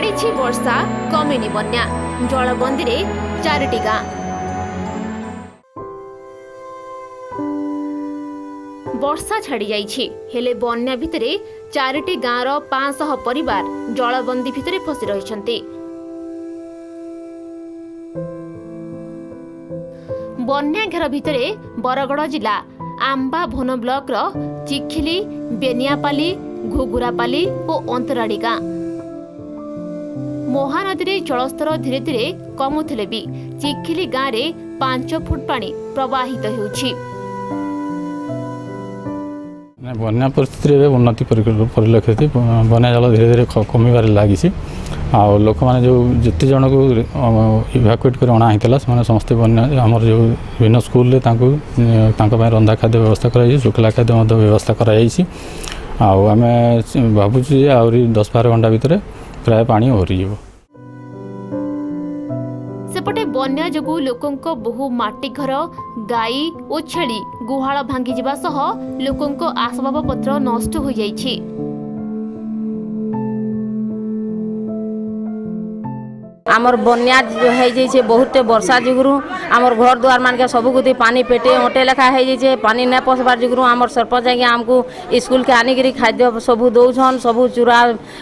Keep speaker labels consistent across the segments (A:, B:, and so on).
A: छाड़ी वर्षा कमेनी बन्या जलबंदी रे 4टी गाँ। वर्षा छाड़ी जाइछि हेले बन्या भितरे 4टी गाँर 500 परिवार जलबंदी भितरे फसी रहिछन्ति। बन्या घेर भितरे बरगड़ जिला आंबा भोन ब्लॉक रो चिखिली, बेनियापाली, घुगुरापाली और अंतराड़ी गाँ। महानदी रे जलस्तर धीरे धीरे कमुथिले भी चिखिली गाँ रे 5 फुट पानी प्रवाहित होउछि।
B: बन्या परिस्थिति उन्नति परिलक्षित बन्या जल धीरे धीरे कमिबार लगी। आ लोक मैंने जो जिते जन को इवाकुएट कर अणा होता से समस्ते बन्या आमर जो विभिन्न स्कूल रंधा खाद्य व्यवस्था कर शुखला खाद्य व्यवस्था करमें भावुँ आहरी 10-12 घंटा भितर प्राय पानी ओहरी जीव।
A: सेपटे बन्या जोगु लोकंको बहु माटी घर, गाई और छेली गुहाल भांगी जिबा सह लोकंको आसबाब पत्र नष्ट हो जाइछि।
C: आमर बन्या जो है जे बहुत वर्षा जुगुरु आमर घर द्वार मान के सब गुती पानी पेटे ओटे लेखा है जे पानी न पसबार जुगुरु आमर सरपंच आगे आमको स्कूल के आनिक खाद्य सब दौन सब चूरा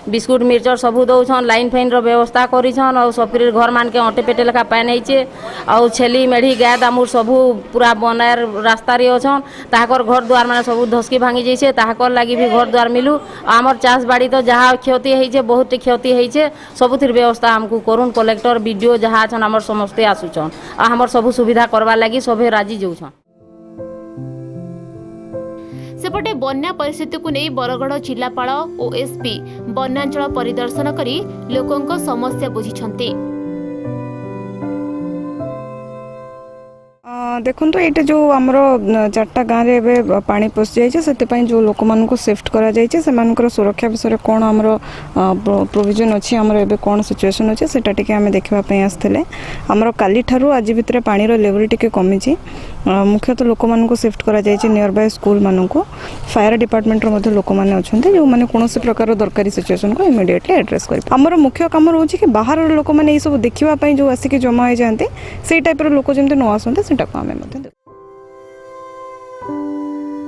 C: बिस्कुट मिर्चर सब दौन लाइन फाइन रो व्यवस्था करिछन और सफिर घर मान के ओटे पेटे लेखा पानी है और छेली मेढ़ी गाय दामुर सब पूरा बनार रास्ता रे अछन ताकर घर द्वार मान सब धसकी भांगी जाइछे ताकर लागि भी घर द्वार मिलू आमर चाष बाड़ी तो जहाँ क्षति है बहुत क्षति है सबुथिर व्यवस्था हमको करूँ कलेक्टर वीडियो जहाँ छन हमर समस्ते आसुछन आ हमर सब सुविधा करवा लागि सभे राजी जोछन।
A: सेपटे बन्या परिस्थिति को नहीं बरगड़ जिलापाल और एसपी बन्यांचल परिदर्शन करी लोकंको समस्या बुझिछन्ति।
D: देखो ये जो आमर 4टा गाँव में पानी पशि जाए जो लोक मान सेफ्ट कर सुरक्षा विषय कौन आमर प्रोविजन अच्छी आमर एबे कौन सिचुएशन अच्छे से देखापी आसते आमर काली ठारू आज भितर पानी लेवल टी कमी मुख्यतः लोक मान सेफ्ट कर नियर बाय स्कूल मान को फायर डिपार्टमेंट लोक मैंने अच्छा जो मैंने कौन प्रकार दरकारी सिचुएशन को इमिडिएटली एड्रेस कर आमर मुख्य कम रोचे कि बाहर लोक मैंने सब देखापी जो आसिक जमा हो जाते से टाइप लोक जमी न आसते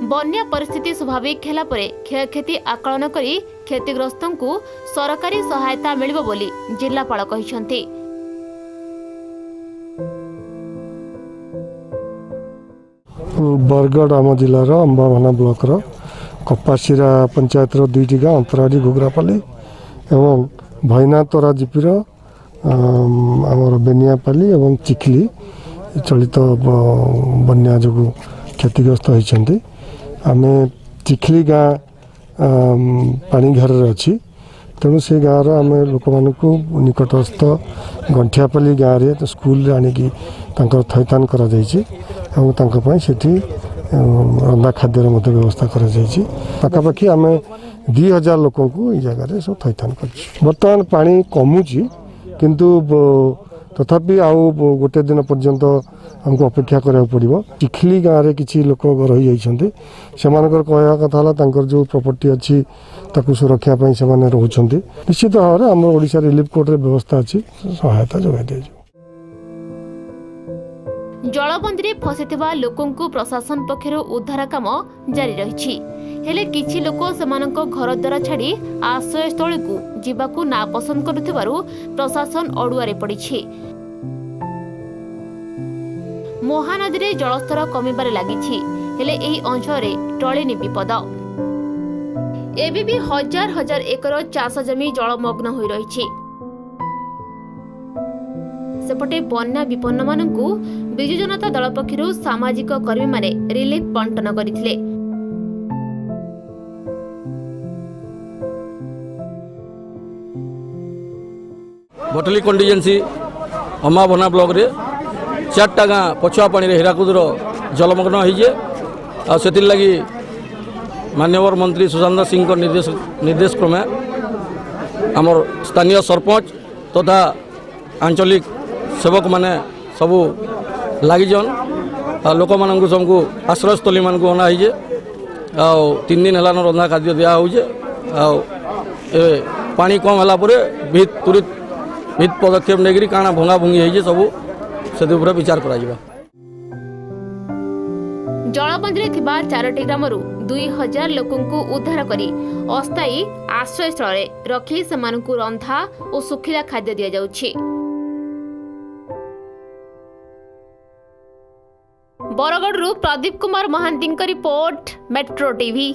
A: बन्या परिस्थिति स्वाभाविक हैला परे क्षयक्षति आकलन करी क्षतिग्रस्तों को सरकारी सहायता मिलिबो बोली जिलापाल कहिसंती।
E: बरगड़ आम जिलार अंबाभाना ब्लॉक रो कपासीरा पंचायत रो 2टी गाँव अंतराड़ी घुगरापाली एवं भैनातरा जीपीर आमर बेनियापाली एवं चिखली चलित बन्या जो क्षतिग्रस्त होती आम चिखली गाँ पानी घर अच्छी तेणु से गाँव आम लोक मान निकटस्थ गंठियापाली गाँव में स्कूल आनिकी थैथान कर रंधा खाद्यर व्यवस्था कर पाखापाखि आम 2000 लोक ये जगह सब थैथान कर बर्तमान पानी कमुची किंतु तथापि आउ गोटे दिन पर्यंत हमको अपेक्षा करा पड़ो। चिखली गाँव में किसी लोक रही जाइए से कहवा कथा जो प्रॉपर्टी अच्छी ताकू सुरक्षा से रोचते निश्चित भाव में आम ओडिशा रिलीफ कोर्ट रे व्यवस्था अच्छी सहायता जोगाई दी।
A: जलबंदी फसिथिबा लोकंकु प्रशासन पक्षर उद्धार काम जारी रहिछि हेले किछि लोक सेमानंको घर द्वार छाड़ी आश्रय स्थल को जीवाकू ना पसंद करुथिबारु प्रशासन अडुआरे पड़िछि। महानदी रे जलस्तर कमिबारे लागिछि हेले एही अंचल रे टळेनि विपद एबे भी हजार हजार एकर चाष जमी जलमग्न होई रहिछि। सेपटे बन्या विपन्न मानकु बिजु जनता दल पक्षरु सामाजिक कर्मी माने रिलीफ बंटन करिथिले।
F: भटली कंटीजेंसी अम्बाभाना ब्लॉक रे 4टा गाँ पछुआ पानी रे हीराकुदर जलमग्न होइजे आ सेतिर लगी माननीय मंत्री सुशांत सिंह निर्देश क्रमे आमर स्थानीय सरपंच तथा आंचलिक सेवक माने सबू लगिजन लोक मानू सबको आश्रयस्थली मान को अना 3 दिन है रंधा खाद्य दिया हो पानी कम होला परे तुरंत भित पदक्षेप नेगिरी काଣା भंगा भंगी होइजे सब से विचार करा जिबा।
A: जलबंदी थिबा 4टी ग्रामरू 2000 लोकंकु उद्धार करी अस्थायी आश्रय स्थल रखी सेमानकु रंधा और सुखिला खाद्य दिया जाउछि। Bargarh Pradeep Kumar Mahanty report Metro TV.